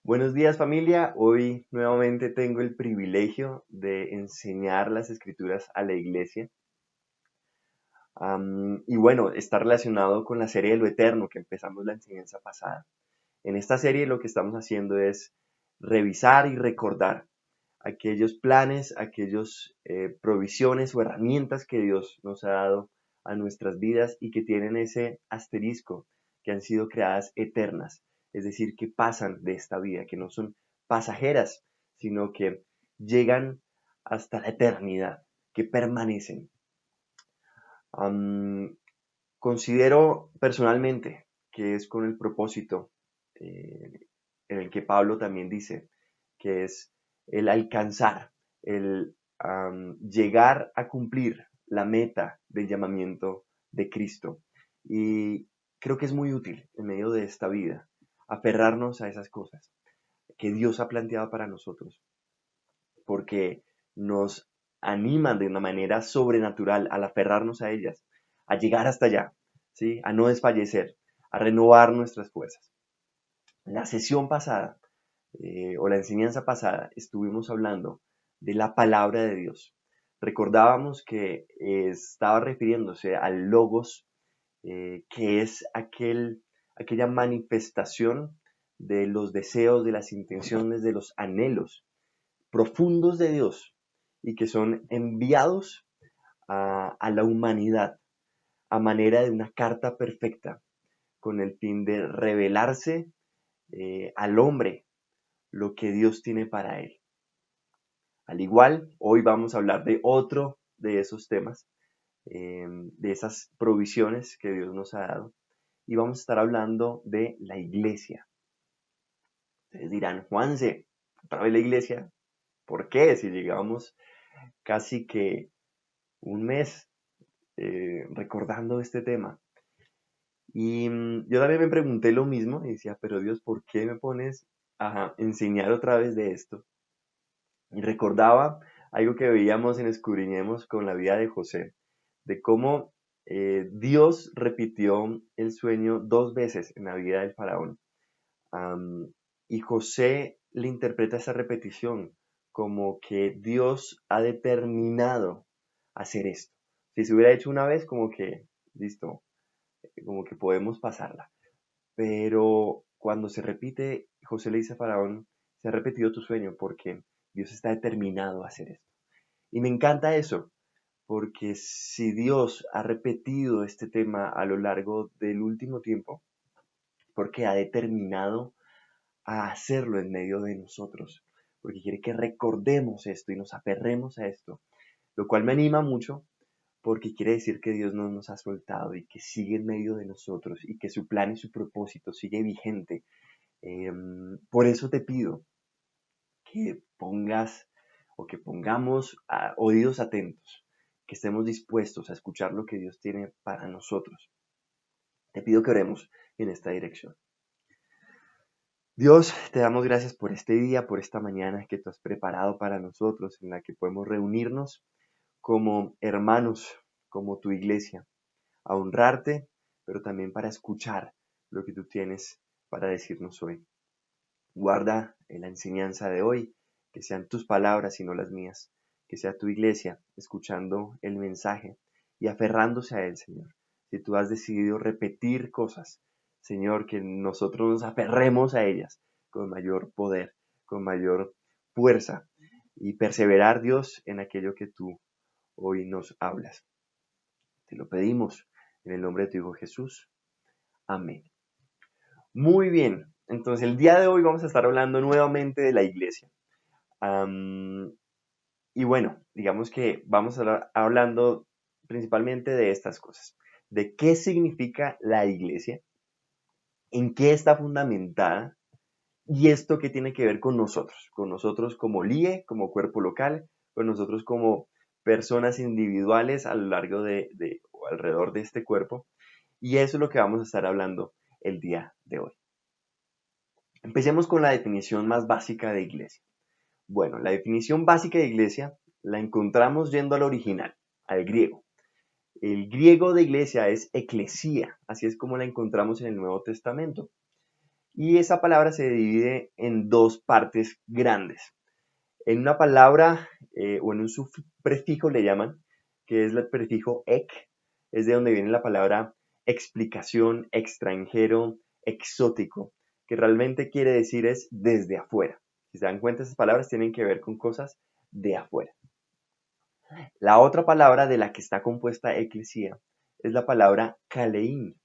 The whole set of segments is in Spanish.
Buenos días familia, hoy nuevamente tengo el privilegio de enseñar las escrituras a la iglesia. Y bueno, está relacionado con la serie de lo eterno que empezamos la enseñanza pasada. En esta serie lo que estamos haciendo es revisar y recordar aquellos planes, aquellos provisiones o herramientas que Dios nos ha dado a nuestras vidas y que tienen ese asterisco, que han sido creadas eternas, es decir, que pasan de esta vida, que no son pasajeras, sino que llegan hasta la eternidad, que permanecen. Am, Considero personalmente que es con el propósito eh, en el que Pablo también dice que es el alcanzar, el llegar a cumplir la meta del llamamiento de Cristo. Y creo que es muy útil en medio de esta vida aferrarnos a esas cosas que Dios ha planteado para nosotros, porque nos animan de una manera sobrenatural al aferrarnos a ellas, a llegar hasta allá, ¿sí? A no desfallecer, a renovar nuestras fuerzas. La sesión pasada o la enseñanza pasada estuvimos hablando de la palabra de Dios. Recordábamos que estaba refiriéndose al logos, que es aquella manifestación de los deseos, de las intenciones, de los anhelos profundos de Dios y que son enviados a la humanidad a manera de una carta perfecta con el fin de revelarse al hombre lo que Dios tiene para él. Al igual, hoy vamos a hablar de otro de esos temas, de esas provisiones que Dios nos ha dado, y vamos a estar hablando de la iglesia. Ustedes dirán, Juanse, ¿otra vez la iglesia? ¿Por qué? Si llegamos casi que un mes recordando este tema. Y yo también me pregunté lo mismo y decía, pero Dios, ¿por qué me pones a enseñar otra vez de esto? Y recordaba algo que veíamos en Escudriñemos con la vida de José, de cómo Dios repitió el sueño dos veces en la vida del faraón. Am, y José le interpreta esa repetición como que Dios ha determinado hacer esto. Si se hubiera hecho una vez, como que, listo, como que podemos pasarla. Pero cuando se repite, José le dice a Faraón, se ha repetido tu sueño porque Dios está determinado a hacer esto. Y me encanta eso, porque si Dios ha repetido este tema a lo largo del último tiempo, porque ha determinado a hacerlo en medio de nosotros, porque quiere que recordemos esto y nos aferremos a esto, lo cual me anima mucho porque quiere decir que Dios no nos ha soltado y que sigue en medio de nosotros y que su plan y su propósito sigue vigente. Por eso te pido que pongas o que pongamos oídos atentos, que estemos dispuestos a escuchar lo que Dios tiene para nosotros. Te pido que oremos en esta dirección. Dios, te damos gracias por este día, por esta mañana que tú has preparado para nosotros, en la que podemos reunirnos como hermanos, como tu iglesia, a honrarte, pero también para escuchar lo que tú tienes para decirnos hoy. Guarda en la enseñanza de hoy, que sean tus palabras y no las mías, que sea tu iglesia escuchando el mensaje y aferrándose a él, Señor. Si tú has decidido repetir cosas, Señor, que nosotros nos aferremos a ellas con mayor poder, con mayor fuerza y perseverar, Dios, en aquello que tú hoy nos hablas. Te lo pedimos en el nombre de tu Hijo Jesús. Amén. Muy bien, entonces el día de hoy vamos a estar hablando nuevamente de la iglesia. Am, y bueno, digamos que vamos a estar hablando principalmente de estas cosas. De qué significa la iglesia, en qué está fundamentada y esto qué tiene que ver con nosotros como LIE, como cuerpo local, con nosotros como personas individuales a lo largo o alrededor de este cuerpo. Y eso es lo que vamos a estar hablando el día de hoy. Empecemos con la definición más básica de iglesia. Bueno, la definición básica de iglesia la encontramos yendo al original, al griego. El griego de iglesia es eclesía, así es como la encontramos en el Nuevo Testamento. Y esa palabra se divide en dos partes grandes. En una palabra o en un prefijo le llaman, que es el prefijo ek, es de donde viene la palabra explicación, extranjero, exótico, que realmente quiere decir es desde afuera. Si se dan cuenta, esas palabras tienen que ver con cosas de afuera. La otra palabra de la que está compuesta eclesía es la palabra kalein,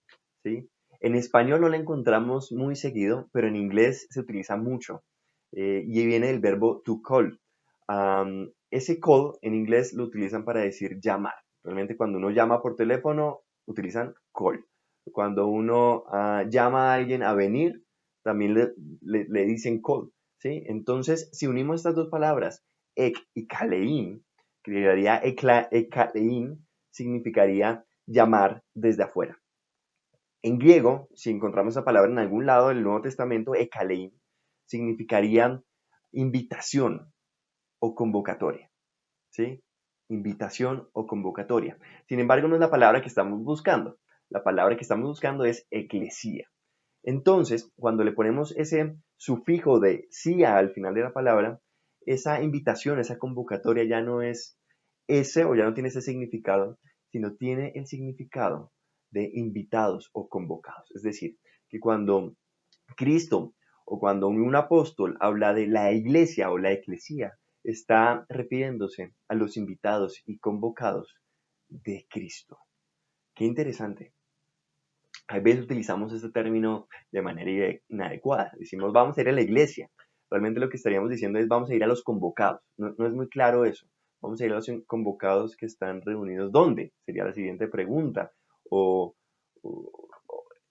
¿sí? En español no la encontramos muy seguido, pero en inglés se utiliza mucho y viene del verbo to call. Ese call en inglés lo utilizan para decir llamar. Realmente cuando uno llama por teléfono utilizan call. Cuando uno llama a alguien a venir, también le dicen call, ¿sí? Entonces, si unimos estas dos palabras, ek y kalein, que quedaría ekalein, significaría llamar desde afuera. En griego, si encontramos esa palabra en algún lado del Nuevo Testamento, ekalein, significaría invitación o convocatoria, ¿sí? Invitación o convocatoria. Sin embargo, no es la palabra que estamos buscando. La palabra que estamos buscando es eclesía. Entonces, cuando le ponemos ese sufijo de sia al final de la palabra, esa invitación, esa convocatoria ya no es ese o ya no tiene ese significado, sino tiene el significado de invitados o convocados. Es decir, que cuando Cristo o cuando un apóstol habla de la iglesia o la eclesía, está refiriéndose a los invitados y convocados de Cristo. Qué interesante. A veces utilizamos este término de manera inadecuada. Decimos, vamos a ir a la iglesia. Realmente lo que estaríamos diciendo es, vamos a ir a los convocados. No es muy claro eso. Vamos a ir a los convocados que están reunidos. ¿Dónde? Sería la siguiente pregunta.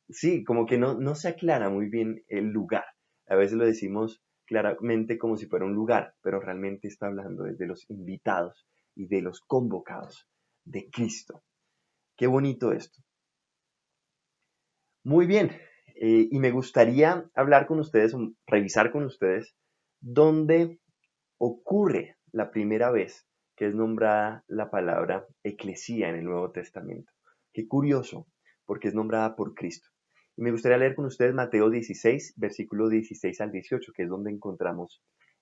Sí, como que no se aclara muy bien el lugar. A veces lo decimos claramente como si fuera un lugar, pero realmente está hablando de los invitados y de los convocados de Cristo. Qué bonito esto. Muy bien, y me gustaría hablar con ustedes, revisar con ustedes, dónde ocurre la primera vez que es nombrada la palabra eclesía en el Nuevo Testamento. Qué curioso, porque es nombrada por Cristo. Y me gustaría leer con ustedes Mateo 16, versículo 16 al 18, que es donde encontramos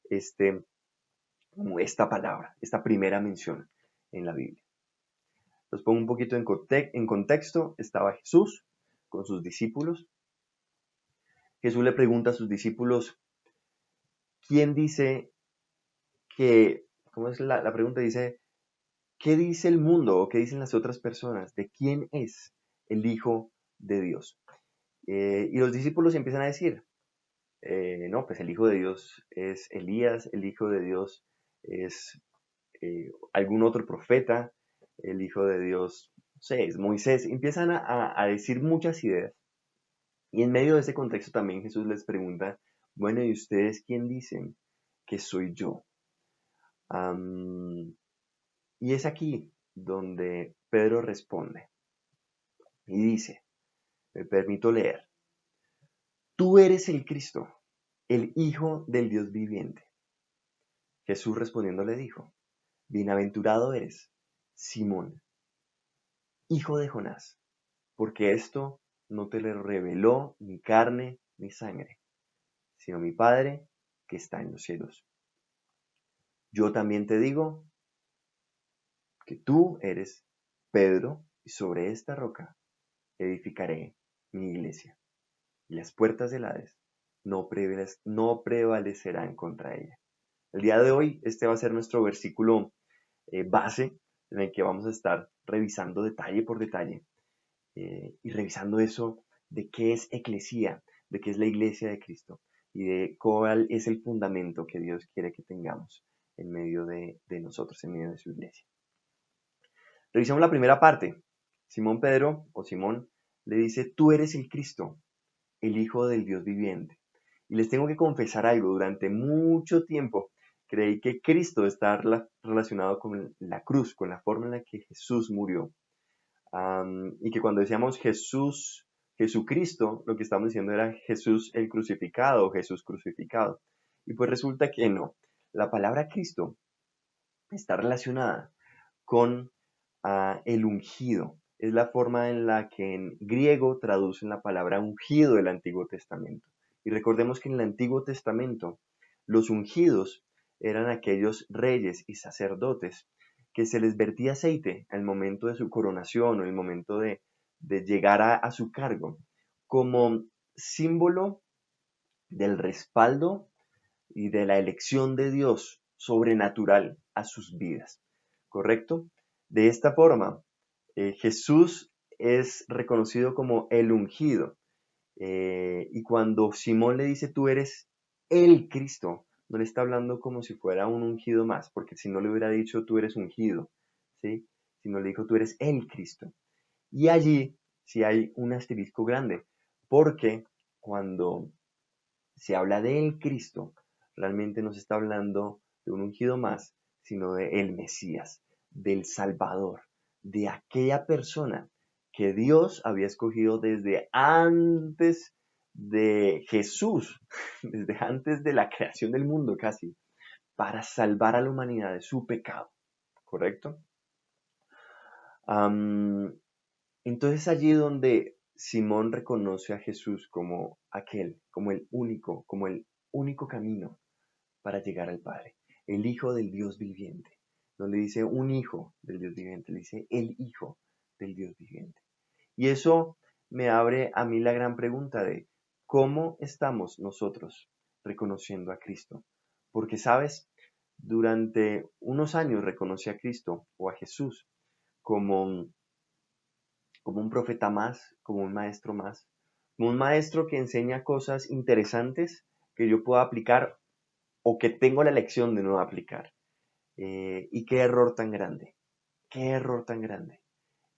esta palabra, esta primera mención en la Biblia. Los pongo un poquito en contexto. Estaba Jesús con sus discípulos. Jesús le pregunta a sus discípulos, ¿quién dice que, cómo es la pregunta? Dice, ¿qué dice el mundo o qué dicen las otras personas de quién es el Hijo de Dios? Y los discípulos empiezan a decir, no, pues el Hijo de Dios es Elías, el Hijo de Dios es algún otro profeta, el Hijo de Dios, no sé, es Moisés. Empiezan a decir muchas ideas. Y en medio de ese contexto también Jesús les pregunta, bueno, ¿y ustedes quién dicen que soy yo? Y es aquí donde Pedro responde y dice, me permito leer, tú eres el Cristo, el Hijo del Dios viviente. Jesús respondiendo le dijo, bienaventurado eres, Simón, hijo de Jonás, porque esto no te lo reveló ni carne ni sangre, sino mi Padre que está en los cielos. Yo también te digo que tú eres Pedro, y sobre esta roca edificaré mi iglesia, y las puertas del Hades no prevalecerán contra ella. El día de hoy, este va a ser nuestro versículo base, en el que vamos a estar revisando detalle por detalle, y revisando eso de qué es eclesía, de qué es la iglesia de Cristo, y de cuál es el fundamento que Dios quiere que tengamos en medio de nosotros, en medio de su iglesia. Revisamos la primera parte. Simón Pedro, o Simón, le dice, tú eres el Cristo, el Hijo del Dios viviente. Y les tengo que confesar algo, durante mucho tiempo creí que Cristo está relacionado con la cruz, con la forma en la que Jesús murió. Y que cuando decíamos Jesucristo, lo que estamos diciendo era Jesús el crucificado o Jesús crucificado. Y pues resulta que no. La palabra Cristo está relacionada con el ungido. Es la forma en la que en griego traducen la palabra ungido del Antiguo Testamento. Y recordemos que en el Antiguo Testamento los ungidos eran aquellos reyes y sacerdotes que se les vertía aceite al momento de su coronación o el momento de llegar a su cargo, como símbolo del respaldo y de la elección de Dios sobrenatural a sus vidas. ¿Correcto? De esta forma, Jesús es reconocido como el ungido. Y cuando Simón le dice, tú eres el Cristo, no le está hablando como si fuera un ungido más, porque si no le hubiera dicho, tú eres ungido, ¿sí? Sino le dijo, tú eres el Cristo. Y allí sí hay un asterisco grande, porque cuando se habla del Cristo, realmente no se está hablando de un ungido más, sino de el Mesías, del Salvador, de aquella persona que Dios había escogido desde antes de Jesús, desde antes de la creación del mundo casi, para salvar a la humanidad de su pecado, ¿correcto? Entonces allí donde Simón reconoce a Jesús como aquel, como el único camino para llegar al Padre, el Hijo del Dios viviente. No le dice un hijo del Dios viviente, le dice el Hijo del Dios viviente. Y eso me abre a mí la gran pregunta de cómo estamos nosotros reconociendo a Cristo. Porque, ¿sabes? Durante unos años reconocí a Cristo o a Jesús como como un profeta más, como un maestro más, como un maestro que enseña cosas interesantes que yo puedo aplicar o que tengo la lección de no aplicar. Y qué error tan grande, qué error tan grande.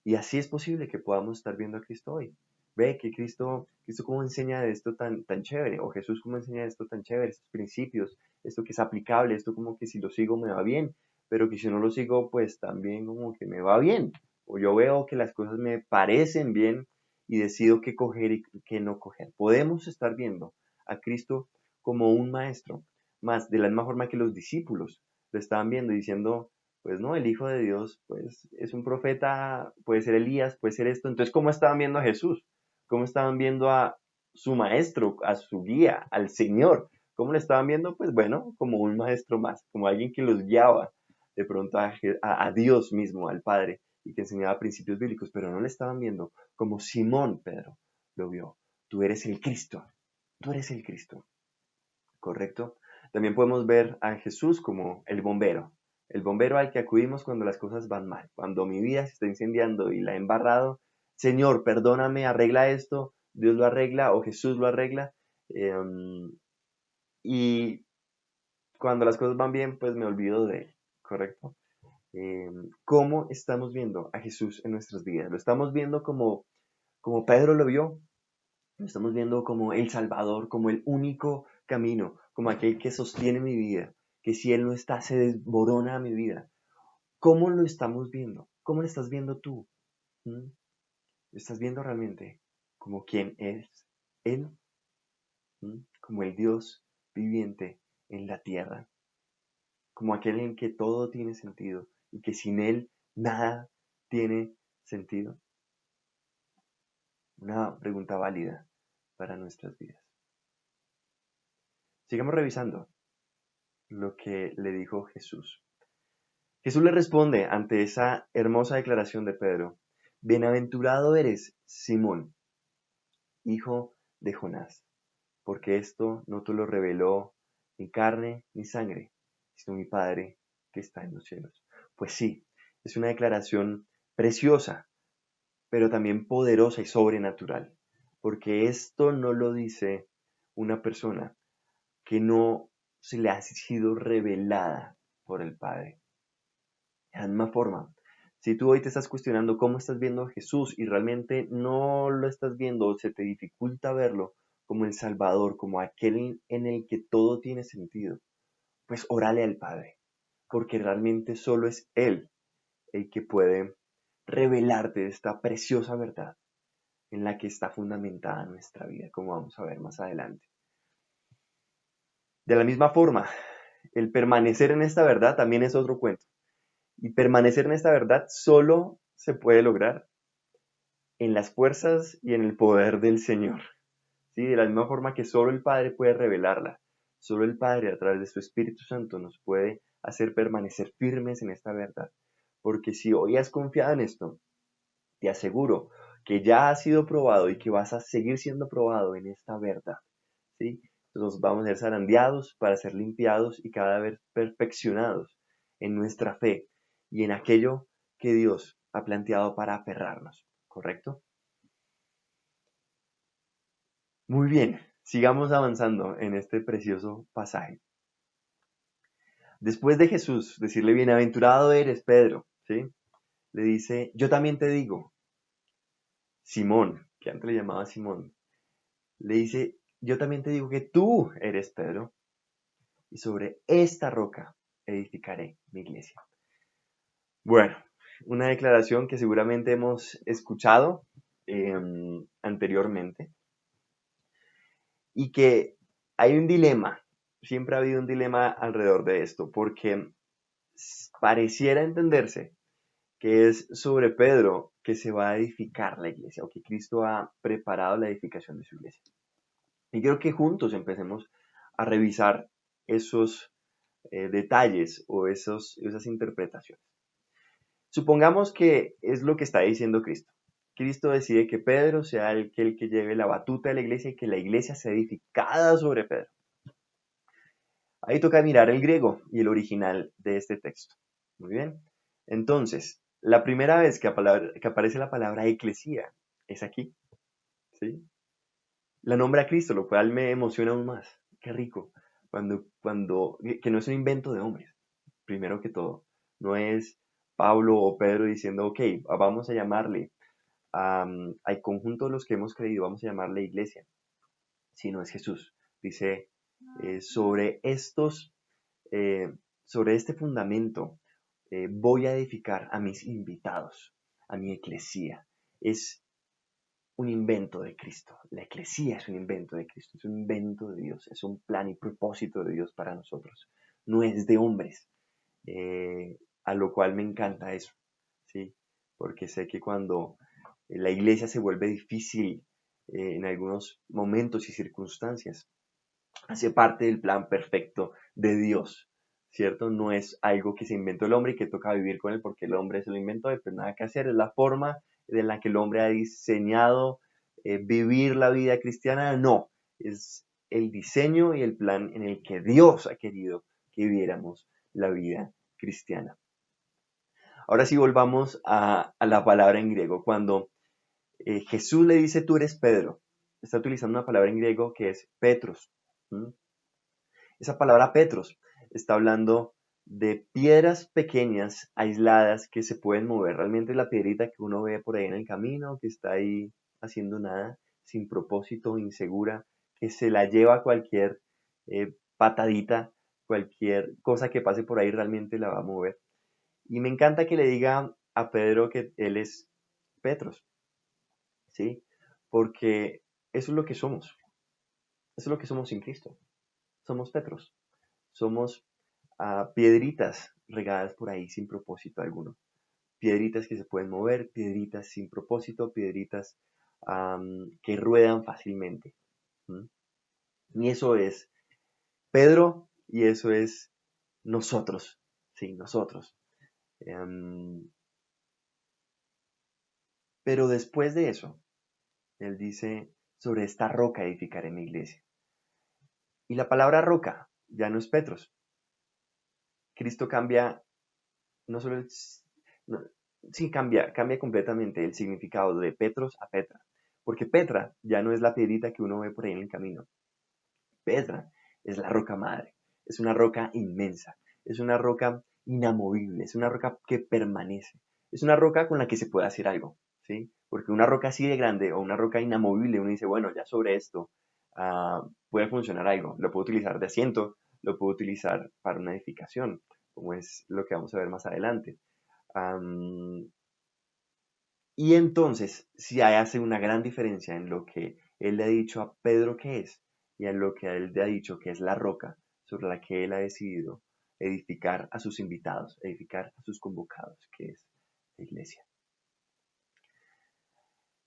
Y así es posible que podamos estar viendo a Cristo hoy. Ve que Cristo cómo enseña de esto tan chévere, o Jesús cómo enseña de esto tan chévere, estos principios, esto que es aplicable, esto como que si lo sigo me va bien, pero que si no lo sigo pues también como que me va bien. O yo veo que las cosas me parecen bien y decido qué coger y qué no coger. Podemos estar viendo a Cristo como un maestro, más de la misma forma que los discípulos lo estaban viendo diciendo, pues no, el Hijo de Dios, pues es un profeta, puede ser Elías, puede ser esto. Entonces, ¿cómo estaban viendo a Jesús? ¿Cómo estaban viendo a su maestro, a su guía, al Señor? ¿Cómo lo estaban viendo? Pues bueno, como un maestro más, como alguien que los guiaba de pronto a Dios mismo, al Padre, y que enseñaba principios bíblicos, pero no le estaban viendo como Simón Pedro lo vio. Tú eres el Cristo, tú eres el Cristo, ¿correcto? También podemos ver a Jesús como el bombero al que acudimos cuando las cosas van mal, cuando mi vida se está incendiando y la he embarrado. Señor, perdóname, arregla esto, Dios lo arregla o Jesús lo arregla. Y cuando las cosas van bien, pues me olvido de él, ¿correcto? ¿Cómo estamos viendo a Jesús en nuestras vidas? ¿Lo estamos viendo como Pedro lo vio? Lo estamos viendo como el Salvador, como el único camino, como aquel que sostiene mi vida, que si Él no está, se desborona mi vida. ¿Cómo lo estamos viendo? ¿Cómo lo estás viendo tú? ¿Mm? ¿Lo estás viendo realmente como quien es Él? ¿Mm? Como el Dios viviente en la tierra, como aquel en que todo tiene sentido y que sin Él nada tiene sentido. Una pregunta válida para nuestras vidas. Sigamos revisando lo que le dijo Jesús. Jesús le responde ante esa hermosa declaración de Pedro, bienaventurado eres, Simón, hijo de Jonás, porque esto no te lo reveló ni carne ni sangre, sino mi Padre que está en los cielos. Pues sí, es una declaración preciosa, pero también poderosa y sobrenatural, porque esto no lo dice una persona que no se le ha sido revelada por el Padre. De la misma forma, si tú hoy te estás cuestionando cómo estás viendo a Jesús y realmente no lo estás viendo o se te dificulta verlo como el Salvador, como aquel en el que todo tiene sentido, pues órale al Padre, porque realmente solo es Él el que puede revelarte esta preciosa verdad en la que está fundamentada nuestra vida, como vamos a ver más adelante. De la misma forma, el permanecer en esta verdad también es otro cuento. Y permanecer en esta verdad solo se puede lograr en las fuerzas y en el poder del Señor. ¿sí? De la misma forma que solo el Padre puede revelarla, solo el Padre a través de su Espíritu Santo nos puede hacer permanecer firmes en esta verdad. Porque si hoy has confiado en esto, te aseguro que ya has sido probado y que vas a seguir siendo probado en esta verdad, ¿sí? Entonces vamos a ser zarandeados para ser limpiados y cada vez perfeccionados en nuestra fe y en aquello que Dios ha planteado para aferrarnos, ¿correcto? Muy bien, sigamos avanzando en este precioso pasaje. Después de Jesús decirle, bienaventurado eres, Pedro, ¿sí? Le dice, yo también te digo, Simón, que antes le llamaba Simón, le dice, yo también te digo que tú eres Pedro, y sobre esta roca edificaré mi iglesia. Bueno, una declaración que seguramente hemos escuchado anteriormente, y que hay un dilema, siempre ha habido un dilema alrededor de esto, porque pareciera entenderse que es sobre Pedro que se va a edificar la iglesia, o que Cristo ha preparado la edificación de su iglesia. Y quiero que juntos empecemos a revisar esos detalles o esas interpretaciones. Supongamos que es lo que está diciendo Cristo. Cristo decide que Pedro sea el que lleve la batuta de la iglesia y que la iglesia sea edificada sobre Pedro. Ahí toca mirar el griego y el original de este texto. Muy bien. Entonces, la primera vez que aparece la palabra eclesía es aquí. ¿Sí? La nombra a Cristo, lo cual me emociona aún más. Qué rico. Que no es un invento de hombres, primero que todo. No es Pablo o Pedro diciendo, ok, vamos a llamarle al conjunto de los que hemos creído, vamos a llamarle iglesia. Sino es Jesús. Dice, sobre eh, sobre este fundamento, voy a edificar a mis invitados, a mi eclesía. Es un invento de Cristo. La eclesía es un invento de Cristo, es un invento de Dios, es un plan y propósito de Dios para nosotros. No es de hombres, a lo cual me encanta eso, ¿sí? Porque sé que cuando la iglesia se vuelve difícil en algunos momentos y circunstancias, hace parte del plan perfecto de Dios, ¿cierto? No es algo que se inventó el hombre y que toca vivir con él porque el hombre se lo inventó, pues nada que hacer, es la forma en la que el hombre ha diseñado vivir la vida cristiana, no, es el diseño y el plan en el que Dios ha querido que viviéramos la vida cristiana. Ahora sí volvamos a la palabra en griego. Cuando Jesús le dice tú eres Pedro, está utilizando una palabra en griego que es Petros. ¿Mm? Esa palabra Petros está hablando de piedras pequeñas, aisladas, que se pueden mover. Realmente la piedrita que uno ve por ahí en el camino, que está ahí haciendo nada, sin propósito, insegura, que se la lleva cualquier patadita, cualquier cosa que pase por ahí realmente la va a mover. Y me encanta que le diga a Pedro que él es Petros, ¿sí? Porque eso es lo que somos. Eso es lo que somos sin Cristo. Somos Petros. Somos piedritas regadas por ahí sin propósito alguno. Piedritas que se pueden mover, piedritas sin propósito, piedritas que ruedan fácilmente. ¿Mm? Y eso es Pedro y eso es nosotros. Sí, nosotros. Pero después de eso, él dice, sobre esta roca edificaré mi iglesia. Y la palabra roca ya no es Petros. Cristo cambia no solo no, sí, cambia completamente el significado de Petros a Petra. Porque Petra ya no es la piedrita que uno ve por ahí en el camino. Petra es la roca madre. Es una roca inmensa. Es una roca inamovible. Es una roca que permanece. Es una roca con la que se puede hacer algo. ¿Sí? Porque una roca así de grande o una roca inamovible, uno dice, bueno, ya sobre esto puede funcionar algo. Lo puedo utilizar de asiento, lo puedo utilizar para una edificación, como es lo que vamos a ver más adelante. Y entonces, si hace una gran diferencia en lo que él le ha dicho a Pedro que es y en lo que él le ha dicho que es la roca sobre la que él ha decidido edificar a sus invitados, edificar a sus convocados, que es la iglesia.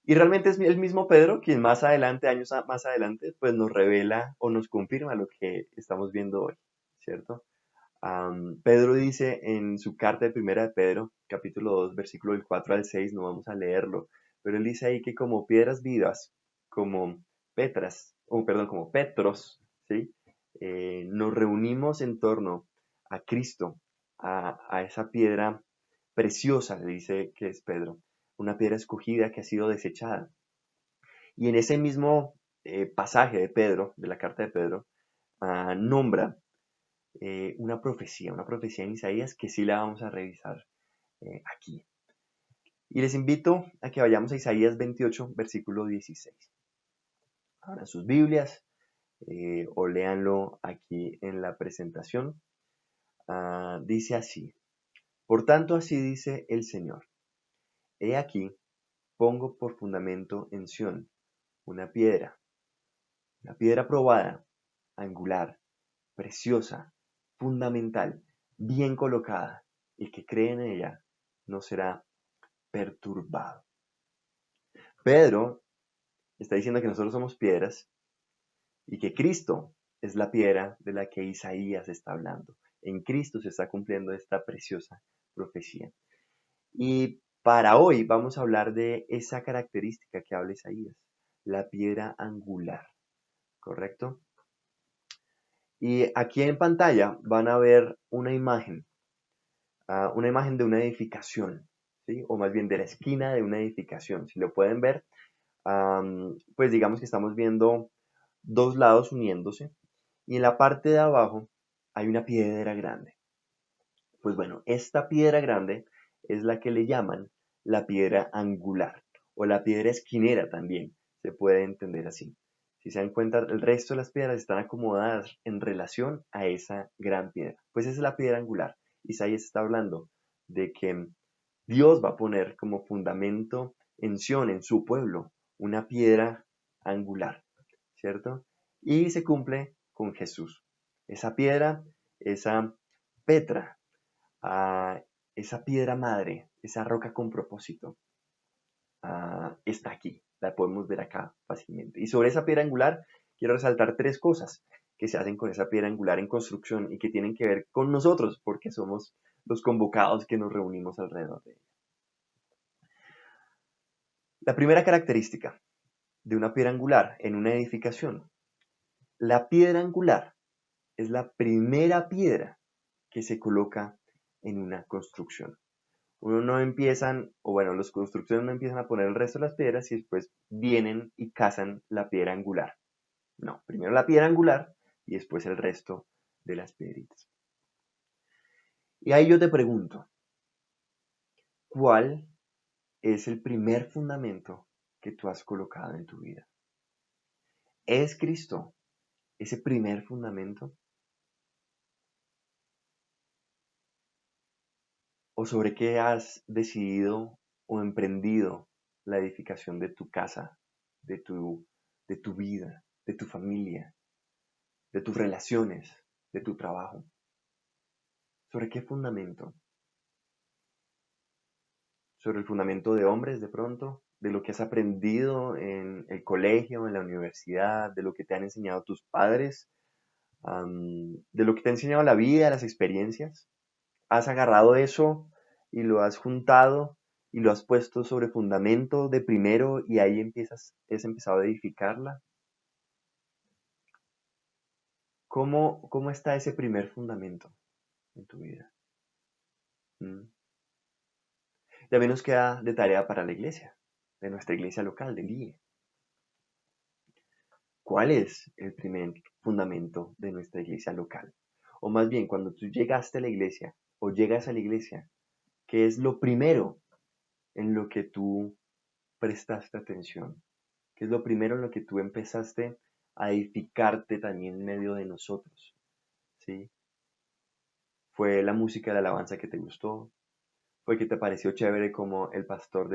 Y realmente es el mismo Pedro quien más adelante, más adelante, pues nos revela o nos confirma lo que estamos viendo hoy, ¿cierto? Pedro dice en su carta de primera de Pedro, capítulo 2 versículo del 4 al 6, no vamos a leerlo, pero él dice ahí que como piedras vivas, como Petras, o perdón, como Petros, ¿sí? Nos reunimos en torno a Cristo, a esa piedra preciosa, le dice que es Pedro, una piedra escogida que ha sido desechada. Y en ese mismo pasaje de Pedro, de la carta de Pedro, nombra una profecía en Isaías que sí la vamos a revisar aquí. Y les invito a que vayamos a Isaías 28, versículo 16. Abran sus Biblias o léanlo aquí en la presentación. Dice así: Por tanto, así dice el Señor: He aquí, pongo por fundamento en Sión una piedra probada, angular, preciosa, fundamental, bien colocada. El que cree en ella no será perturbado. Pedro está diciendo que nosotros somos piedras y que Cristo es la piedra de la que Isaías está hablando. En Cristo se está cumpliendo esta preciosa profecía. Y para hoy vamos a hablar de esa característica que habla Isaías, la piedra angular, ¿correcto? Y aquí en pantalla van a ver una imagen de una edificación, ¿sí? O más bien de la esquina de una edificación. Si lo pueden ver, pues digamos que estamos viendo dos lados uniéndose y en la parte de abajo hay una piedra grande. Pues bueno, esta piedra grande es la que le llaman la piedra angular o la piedra esquinera también, se puede entender así. Si se dan cuenta, el resto de las piedras están acomodadas en relación a esa gran piedra. Pues esa es la piedra angular. Isaías está hablando de que Dios va a poner como fundamento en Sión, en su pueblo, una piedra angular, ¿cierto? Y se cumple con Jesús. Esa piedra, esa Petra, esa piedra madre, esa roca con propósito, está aquí. La podemos ver acá fácilmente. Y sobre esa piedra angular quiero resaltar tres cosas que se hacen con esa piedra angular en construcción y que tienen que ver con nosotros, porque somos los convocados que nos reunimos alrededor de ella. La primera característica de una piedra angular en una edificación. La piedra angular es la primera piedra que se coloca en una construcción. Uno no empiezan, o bueno, los constructores no empiezan a poner el resto de las piedras y después vienen y cazan la piedra angular. No, primero la piedra angular y después el resto de las piedritas. Y ahí yo te pregunto, ¿cuál es el primer fundamento que tú has colocado en tu vida? ¿Es Cristo ese primer fundamento? ¿O sobre qué has decidido o emprendido la edificación de tu casa, de de tu vida, de tu familia, de tus relaciones, de tu trabajo? ¿Sobre qué fundamento? ¿Sobre el fundamento de hombres de pronto? ¿De lo que has aprendido en el colegio, en la universidad, de lo que te han enseñado tus padres, de lo que te ha enseñado la vida, las experiencias? ¿Has agarrado eso y lo has juntado y lo has puesto sobre fundamento de primero y ahí has empezado a edificarla? ¿Cómo está ese primer fundamento en tu vida? ¿Mm? También nos queda de tarea para la iglesia, de nuestra iglesia local, del IE. ¿Cuál es el primer fundamento de nuestra iglesia local? O más bien, cuando tú llegaste a la iglesia o llegas a la iglesia, ¿qué es lo primero en lo que tú prestaste atención? ¿Qué es lo primero en lo que tú empezaste a edificarte también en medio de nosotros? ¿Sí? ¿Fue la música de alabanza que te gustó? ¿Fue que te pareció chévere como el pastor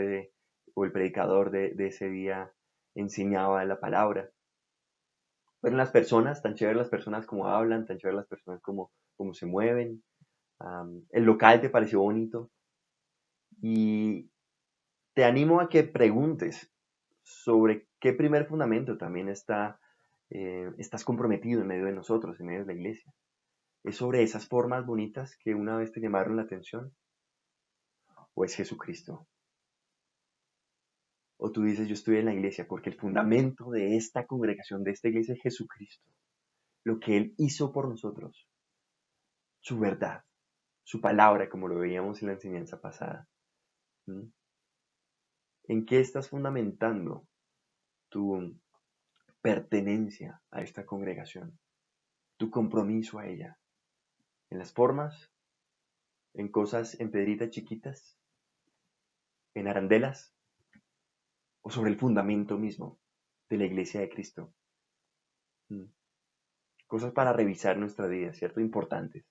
o el predicador de ese día enseñaba la palabra? ¿Fueron las personas, tan chéveres las personas como hablan, tan chéveres las personas como se mueven? ¿El local te pareció bonito? Y te animo a que preguntes, sobre qué primer fundamento también estás comprometido en medio de nosotros, en medio de la iglesia. ¿Es sobre esas formas bonitas que una vez te llamaron la atención? ¿O es Jesucristo? O tú dices, yo estoy en la iglesia porque el fundamento de esta congregación, de esta iglesia es Jesucristo, lo que Él hizo por nosotros, su verdad, su palabra, como lo veíamos en la enseñanza pasada. ¿Mm? ¿En qué estás fundamentando tu pertenencia a esta congregación, tu compromiso a ella? ¿En las formas? ¿En cosas en pedritas chiquitas? ¿En arandelas? ¿O sobre el fundamento mismo de la iglesia de Cristo? ¿Mm? Cosas para revisar nuestra vida, ¿cierto? Importantes.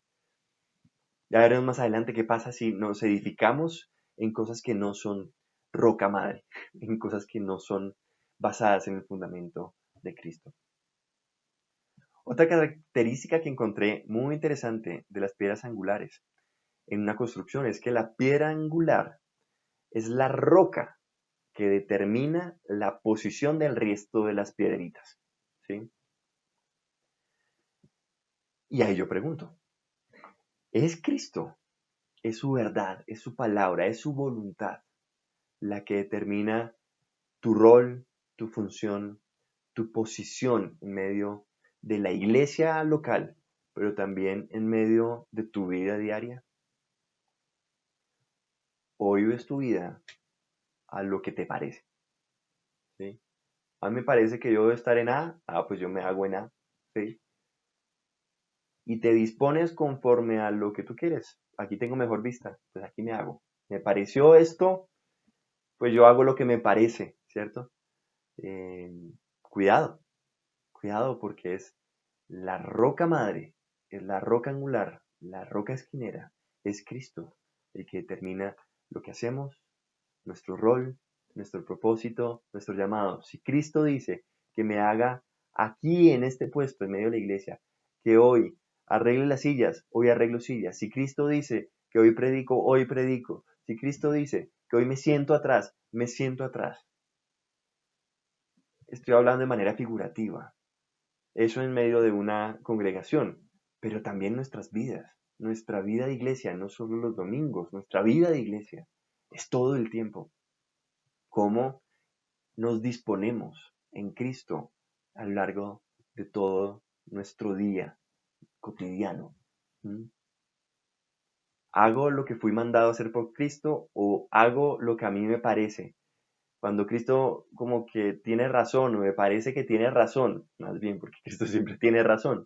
Ya veremos más adelante qué pasa si nos edificamos en cosas que no son roca madre, en cosas que no son basadas en el fundamento de Cristo. Otra característica que encontré muy interesante de las piedras angulares en una construcción es que la piedra angular es la roca que determina la posición del resto de las piedritas, ¿sí? Y ahí yo pregunto, ¿es Cristo, es su verdad, es su palabra, es su voluntad la que determina tu rol, tu función, tu posición en medio de la iglesia local, pero también en medio de tu vida diaria? ¿O vives tu vida a lo que te parece? ¿Sí? A mí me parece que yo debo estar en A, pues yo me hago en A, ¿sí? Y te dispones conforme a lo que tú quieres. Aquí tengo mejor vista, pues aquí me hago. Me pareció esto, pues yo hago lo que me parece, ¿cierto? Eh, cuidado, cuidado porque es la roca madre, es la roca angular, la roca esquinera, es Cristo el que determina lo que hacemos, nuestro rol, nuestro propósito, nuestro llamado. Si Cristo dice que me haga aquí en este puesto, en medio de la iglesia, que hoy arregle las sillas, hoy arreglo sillas. Si Cristo dice que hoy predico, hoy predico. Si Cristo dice que hoy me siento atrás, me siento atrás. Estoy hablando de manera figurativa. Eso en medio de una congregación, pero también nuestras vidas. Nuestra vida de iglesia, no solo los domingos, nuestra vida de iglesia es todo el tiempo. ¿Cómo nos disponemos en Cristo a lo largo de todo nuestro día cotidiano? ¿Mm? ¿Hago lo que fui mandado a hacer por Cristo o hago lo que a mí me parece? Cuando Cristo como que tiene razón o me parece que tiene razón, más bien porque Cristo siempre tiene razón.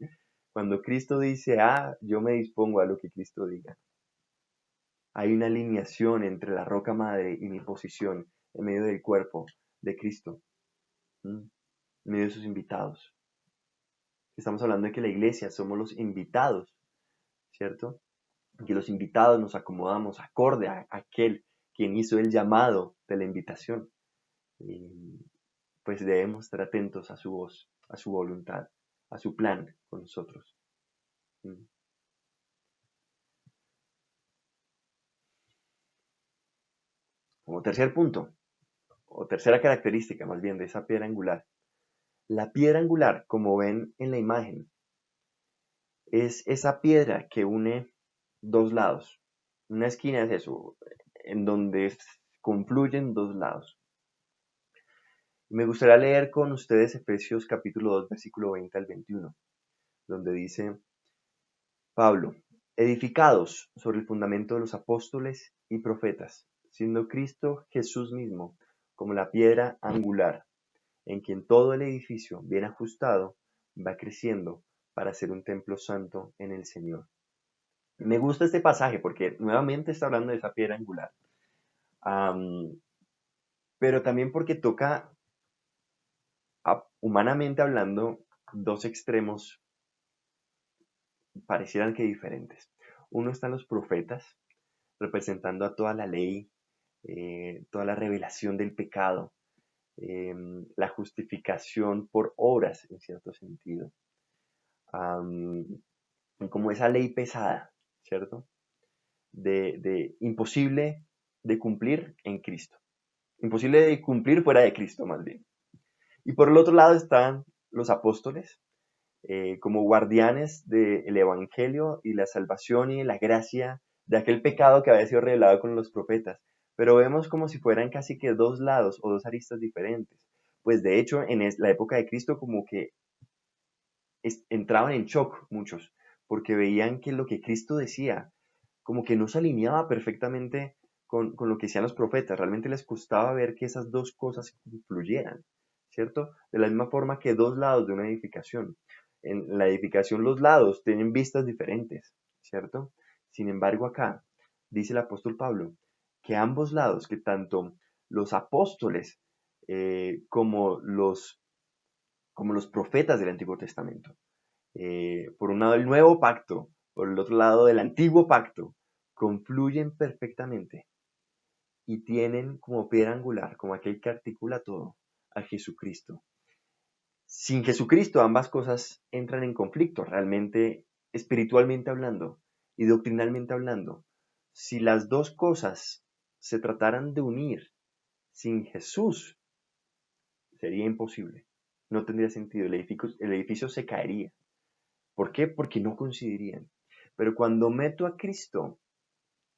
Cuando Cristo dice yo me dispongo a lo que Cristo diga. Hay una alineación entre la roca madre y mi posición en medio del cuerpo de Cristo, en medio de sus invitados. Estamos hablando de que la iglesia somos los invitados, ¿cierto? Que los invitados nos acomodamos acorde a aquel quien hizo el llamado de la invitación. Y pues debemos estar atentos a su voz, a su voluntad, a su plan con nosotros. Como tercer punto, o tercera característica más bien de esa piedra angular, la piedra angular, como ven en la imagen, es esa piedra que une dos lados. Una esquina es eso, en donde confluyen dos lados. Me gustaría leer con ustedes Efesios capítulo 2, versículo 20 al 21, donde dice Pablo, edificados sobre el fundamento de los apóstoles y profetas, siendo Cristo Jesús mismo como la piedra angular, en quien todo el edificio bien ajustado va creciendo para ser un templo santo en el Señor. Me gusta este pasaje porque nuevamente está hablando de esa piedra angular, pero también porque toca, humanamente hablando, dos extremos parecieran que diferentes. Uno están los profetas, representando a toda la ley, toda la revelación del pecado, la justificación por obras, en cierto sentido. Como esa ley pesada, ¿cierto? De imposible de cumplir en Cristo. imposible de cumplir fuera de Cristo más bien. Y por el otro lado están los apóstoles, como guardianes del Evangelio y la salvación y la gracia de aquel pecado que había sido revelado con los profetas. Pero vemos como si fueran casi que dos lados o dos aristas diferentes. Pues de hecho, en la época de Cristo como que entraban en shock muchos, porque veían que lo que Cristo decía como que no se alineaba perfectamente con lo que decían los profetas. Realmente les costaba ver que esas dos cosas influyeran, ¿cierto? De la misma forma que dos lados de una edificación. En la edificación los lados tienen vistas diferentes, ¿cierto? Sin embargo, acá dice el apóstol Pablo que ambos lados, que tanto los apóstoles como los profetas del Antiguo Testamento, por un lado el nuevo pacto, por el otro lado el antiguo pacto, confluyen perfectamente y tienen como piedra angular, como aquel que articula todo, a Jesucristo. Sin Jesucristo ambas cosas entran en conflicto, realmente espiritualmente hablando y doctrinalmente hablando. Si las dos cosas se trataran de unir sin Jesús, sería imposible. No tendría sentido, el edificio se caería. ¿Por qué? Porque no coincidirían. Pero cuando meto a Cristo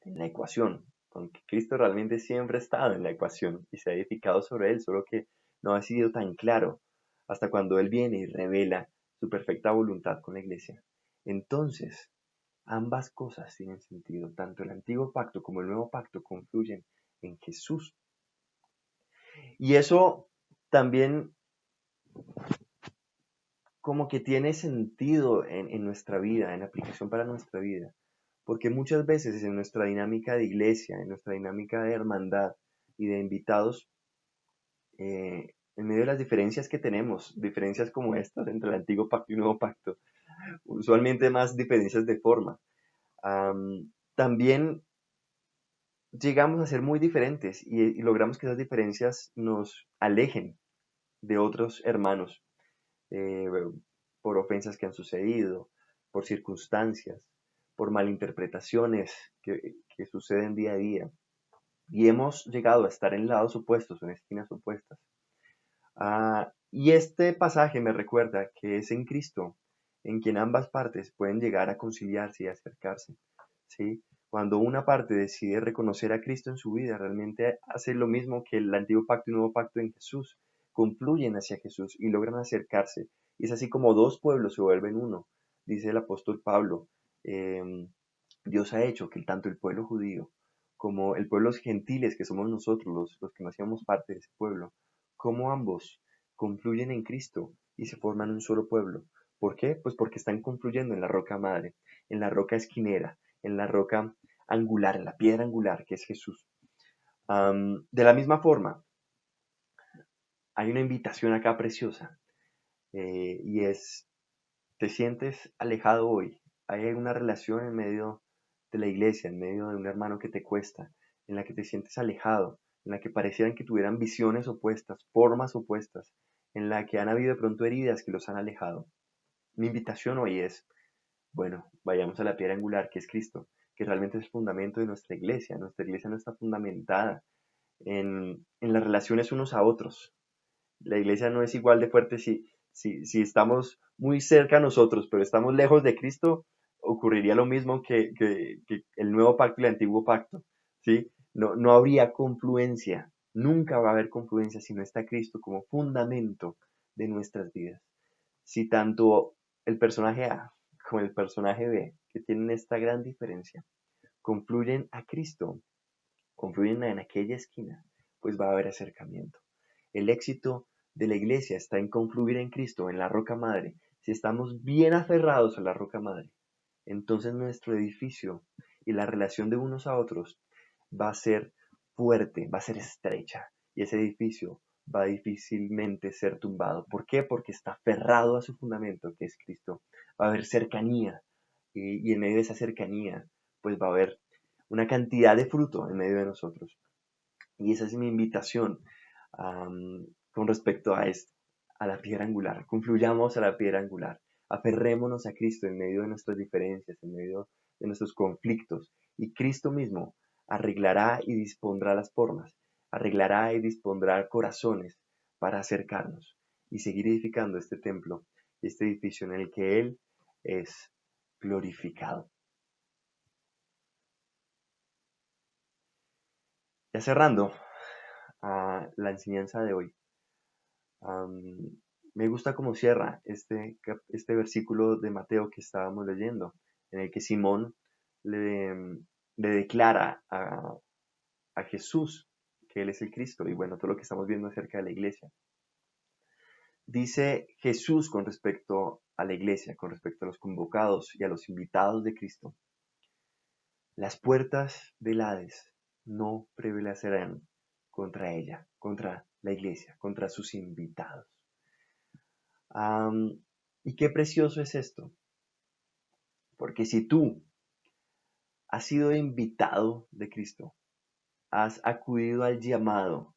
en la ecuación, aunque Cristo realmente siempre ha estado en la ecuación y se ha edificado sobre él, solo que no ha sido tan claro hasta cuando Él viene y revela su perfecta voluntad con la iglesia. Entonces, ambas cosas tienen sentido, tanto el antiguo pacto como el nuevo pacto confluyen en Jesús. Y eso también como que tiene sentido en nuestra vida, en aplicación para nuestra vida. Porque muchas veces en nuestra dinámica de iglesia, en nuestra dinámica de hermandad y de invitados, en medio de las diferencias que tenemos, diferencias como estas entre el antiguo pacto y el nuevo pacto, usualmente más diferencias de forma, también llegamos a ser muy diferentes y logramos que esas diferencias nos alejen de otros hermanos eh, por ofensas que han sucedido, por circunstancias, por malinterpretaciones que suceden día a día. Y hemos llegado a estar en lados opuestos, en esquinas opuestas. Y este pasaje me recuerda que es en Cristo en quien ambas partes pueden llegar a conciliarse y acercarse. ¿Sí? Cuando una parte decide reconocer a Cristo en su vida, realmente hace lo mismo que el antiguo pacto y nuevo pacto en Jesús. Confluyen hacia Jesús y logran acercarse. Y es así como dos pueblos se vuelven uno. Dice el apóstol Pablo, Dios ha hecho que tanto el pueblo judío como el pueblo gentiles, que somos nosotros los que no hacíamos parte de ese pueblo, como ambos confluyen en Cristo y se forman un solo pueblo. ¿Por qué? Pues porque están confluyendo en la roca madre, en la roca esquinera, en la roca angular, en la piedra angular que es Jesús. De la misma forma, hay una invitación acá preciosa y es, ¿te sientes alejado hoy? ¿Hay alguna relación en medio de la iglesia, en medio de un hermano que te cuesta, en la que te sientes alejado, en la que parecieran que tuvieran visiones opuestas, formas opuestas, en la que han habido de pronto heridas que los han alejado? Mi invitación hoy es, bueno, vayamos a la piedra angular que es Cristo, que realmente es el fundamento de nuestra iglesia. Nuestra iglesia no está fundamentada en las relaciones unos a otros. La iglesia no es igual de fuerte si estamos muy cerca a nosotros, pero estamos lejos de Cristo, ocurriría lo mismo que el nuevo pacto y el antiguo pacto, ¿sí? No habría confluencia, nunca va a haber confluencia si no está Cristo como fundamento de nuestras vidas. Si tanto el personaje A como el personaje B, que tienen esta gran diferencia, confluyen a Cristo, confluyen en aquella esquina, pues va a haber acercamiento. El éxito de la iglesia está en confluir en Cristo, en la roca madre. Si estamos bien aferrados a la roca madre, entonces nuestro edificio y la relación de unos a otros va a ser fuerte, va a ser estrecha. Y ese edificio va a difícilmente ser tumbado. ¿Por qué? Porque está aferrado a su fundamento, que es Cristo. Va a haber cercanía. Y en medio de esa cercanía, pues va a haber una cantidad de fruto en medio de nosotros. Y esa es mi invitación con respecto a esto, a la piedra angular. Confluyamos a la piedra angular. Aferrémonos a Cristo en medio de nuestras diferencias, en medio de nuestros conflictos. Y Cristo mismo arreglará y dispondrá las formas arreglará y dispondrá corazones para acercarnos y seguir edificando este templo, este edificio en el que Él es glorificado. Ya cerrando la enseñanza de hoy, me gusta cómo cierra este versículo de Mateo que estábamos leyendo, en el que Simón le declara a Jesús que Él es el Cristo, y bueno, todo lo que estamos viendo acerca de la iglesia. Dice Jesús con respecto a la iglesia, con respecto a los convocados y a los invitados de Cristo: las puertas del Hades no prevalecerán contra ella, contra la iglesia, contra sus invitados. Y qué precioso es esto, porque si tú has sido invitado de Cristo, has acudido al llamado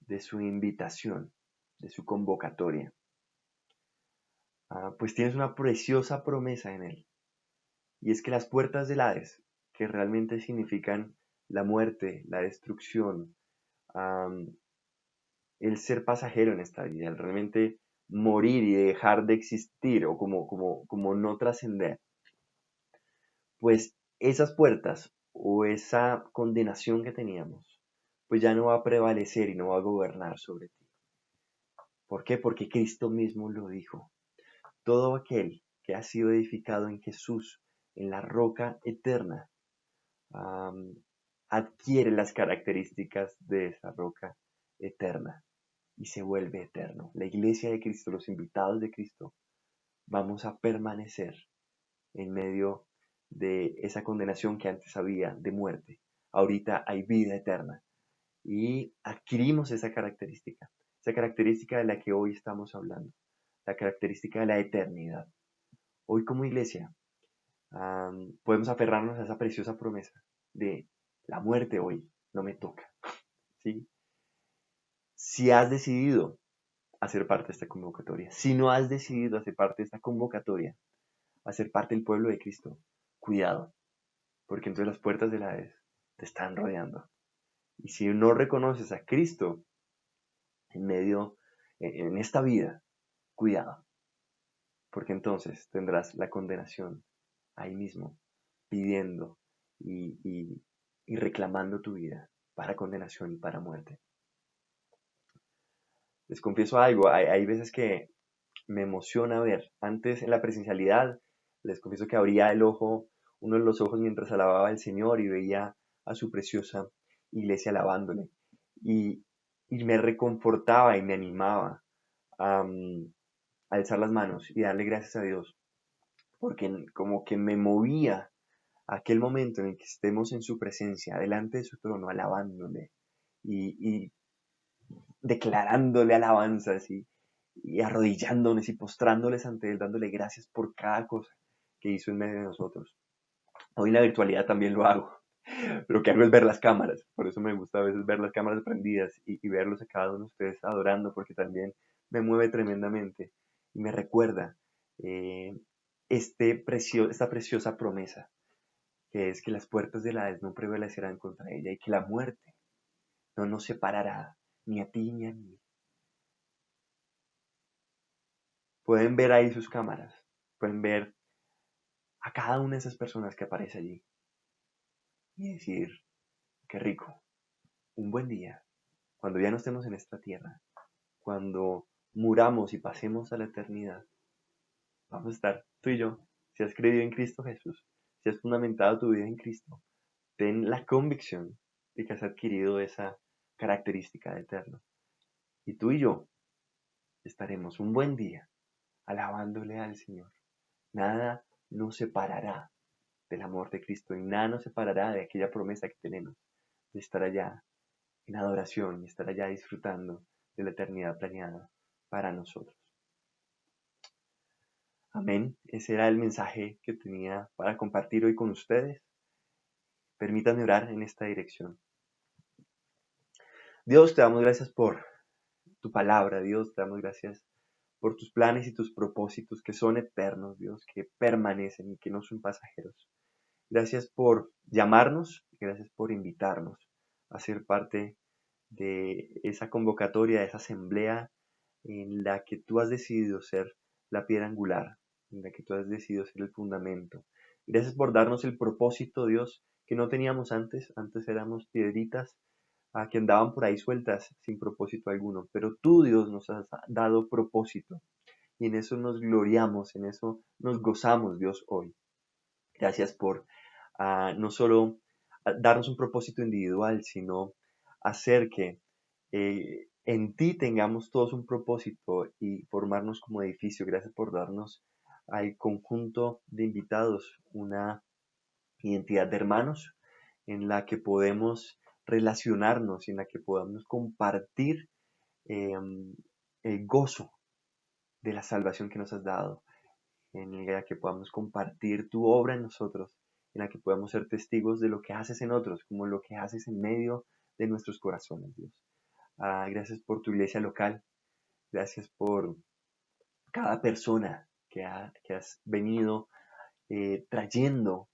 de su invitación, de su convocatoria, pues tienes una preciosa promesa en Él. Y es que las puertas del Hades, que realmente significan la muerte, la destrucción, el ser pasajero en esta vida, el realmente morir y dejar de existir o como no trascender, pues esas puertas o esa condenación que teníamos, pues ya no va a prevalecer y no va a gobernar sobre ti. ¿Por qué? Porque Cristo mismo lo dijo. Todo aquel que ha sido edificado en Jesús, en la roca eterna, adquiere las características de esa roca eterna y se vuelve eterno. La iglesia de Cristo, los invitados de Cristo, vamos a permanecer en medio de esa condenación que antes había de muerte. Ahorita hay vida eterna y adquirimos esa característica de la que hoy estamos hablando, la característica de la eternidad. Hoy como iglesia podemos aferrarnos a esa preciosa promesa de la muerte hoy no me toca, ¿sí? Si has decidido hacer parte de esta convocatoria, si no has decidido hacer parte de esta convocatoria, hacer parte del pueblo de Cristo, cuidado, porque entonces las puertas del Hades te están rodeando. Y si no reconoces a Cristo en esta vida, cuidado, porque entonces tendrás la condenación ahí mismo, pidiendo y reclamando tu vida para condenación y para muerte. Les confieso algo, hay veces que me emociona ver, antes en la presencialidad, les confieso que abría uno de los ojos mientras alababa al Señor y veía a su preciosa iglesia alabándole. Y, y me reconfortaba y me animaba a alzar las manos y darle gracias a Dios, porque como que me movía aquel momento en el que estemos en su presencia, delante de su trono, alabándole y declarándole alabanzas y arrodillándonos y postrándoles ante Él, dándole gracias por cada cosa que hizo en medio de nosotros. Hoy en la virtualidad también lo hago. Lo que hago es ver las cámaras, por eso me gusta a veces ver las cámaras prendidas y verlos a cada uno de ustedes adorando, porque también me mueve tremendamente y me recuerda esta preciosa promesa, que es que las puertas del Hades no prevalecerán contra ella y que la muerte no nos separará ni a ti ni a mí. Pueden ver ahí sus cámaras, pueden ver a cada una de esas personas que aparece allí y decir, qué rico, un buen día, cuando ya no estemos en esta tierra, cuando muramos y pasemos a la eternidad, vamos a estar tú y yo, si has creído en Cristo Jesús, si has fundamentado tu vida en Cristo, ten la convicción de que has adquirido esa característica de eterno. Y tú y yo estaremos un buen día alabándole al Señor. Nada nos separará del amor de Cristo y nada nos separará de aquella promesa que tenemos de estar allá en adoración y estar allá disfrutando de la eternidad planeada para nosotros. Amén. Ese era el mensaje que tenía para compartir hoy con ustedes. Permítanme orar en esta dirección. Dios, te damos gracias por tu palabra. Dios, te damos gracias por tus planes y tus propósitos que son eternos, Dios, que permanecen y que no son pasajeros. Gracias por llamarnos, gracias por invitarnos a ser parte de esa convocatoria, de esa asamblea en la que tú has decidido ser la piedra angular, en la que tú has decidido ser el fundamento. Gracias por darnos el propósito, Dios, que no teníamos antes. Antes éramos piedritas que andaban por ahí sueltas sin propósito alguno. Pero tú, Dios, nos has dado propósito. Y en eso nos gloriamos, en eso nos gozamos, Dios, hoy. Gracias por no solo darnos un propósito individual, sino hacer que en ti tengamos todos un propósito y formarnos como edificio. Gracias por darnos al conjunto de invitados una identidad de hermanos en la que podemos relacionarnos y en la que podamos compartir el gozo de la salvación que nos has dado, en la que podamos compartir tu obra en nosotros, en la que podamos ser testigos de lo que haces en otros, como lo que haces en medio de nuestros corazones, Dios. Gracias por tu iglesia local, gracias por cada persona que has venido trayendo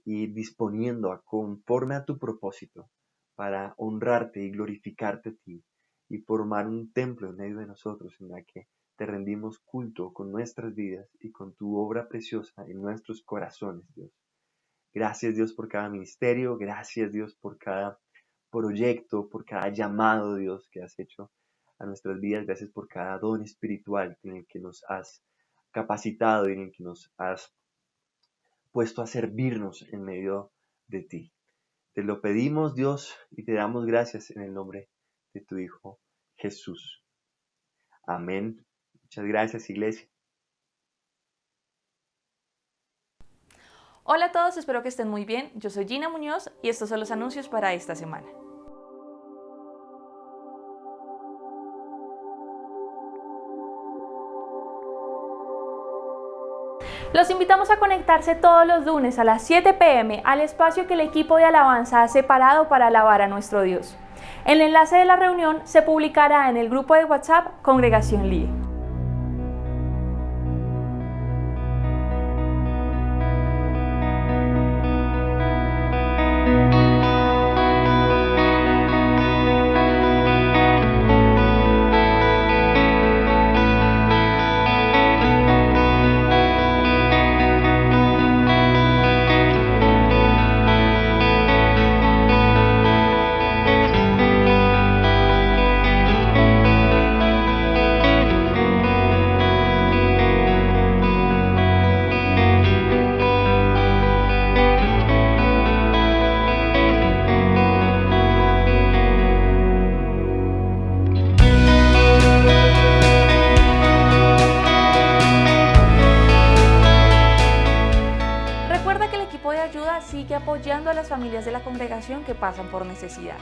y disponiendo conforme a tu propósito para honrarte y glorificarte a ti y formar un templo en medio de nosotros en la que te rendimos culto con nuestras vidas y con tu obra preciosa en nuestros corazones, Dios. Gracias, Dios, por cada ministerio. Gracias, Dios, por cada proyecto, por cada llamado, Dios, que has hecho a nuestras vidas. Gracias por cada don espiritual en el que nos has capacitado y en el que nos has puesto a servirnos en medio de ti. Te lo pedimos, Dios, y te damos gracias en el nombre de tu Hijo, Jesús. Amén. Muchas gracias, iglesia. Hola a todos, espero que estén muy bien. Yo soy Gina Muñoz y estos son los anuncios para esta semana. Los invitamos a conectarse todos los lunes a las 7 p.m. al espacio que el equipo de alabanza ha separado para alabar a nuestro Dios. El enlace de la reunión se publicará en el grupo de WhatsApp Congregación LIE. Sigue apoyando a las familias de la congregación que pasan por necesidad.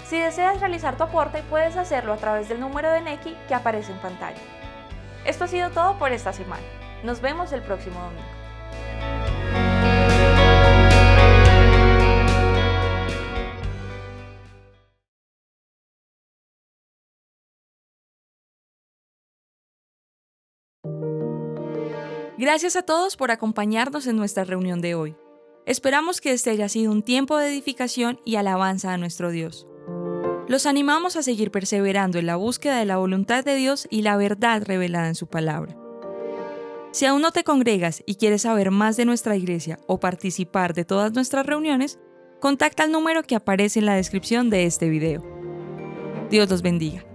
Si deseas realizar tu aporte, puedes hacerlo a través del número de Nequi que aparece en pantalla. Esto ha sido todo por esta semana. Nos vemos el próximo domingo. Gracias a todos por acompañarnos en nuestra reunión de hoy. Esperamos que este haya sido un tiempo de edificación y alabanza a nuestro Dios. Los animamos a seguir perseverando en la búsqueda de la voluntad de Dios y la verdad revelada en su palabra. Si aún no te congregas y quieres saber más de nuestra iglesia o participar de todas nuestras reuniones, contacta al número que aparece en la descripción de este video. Dios los bendiga.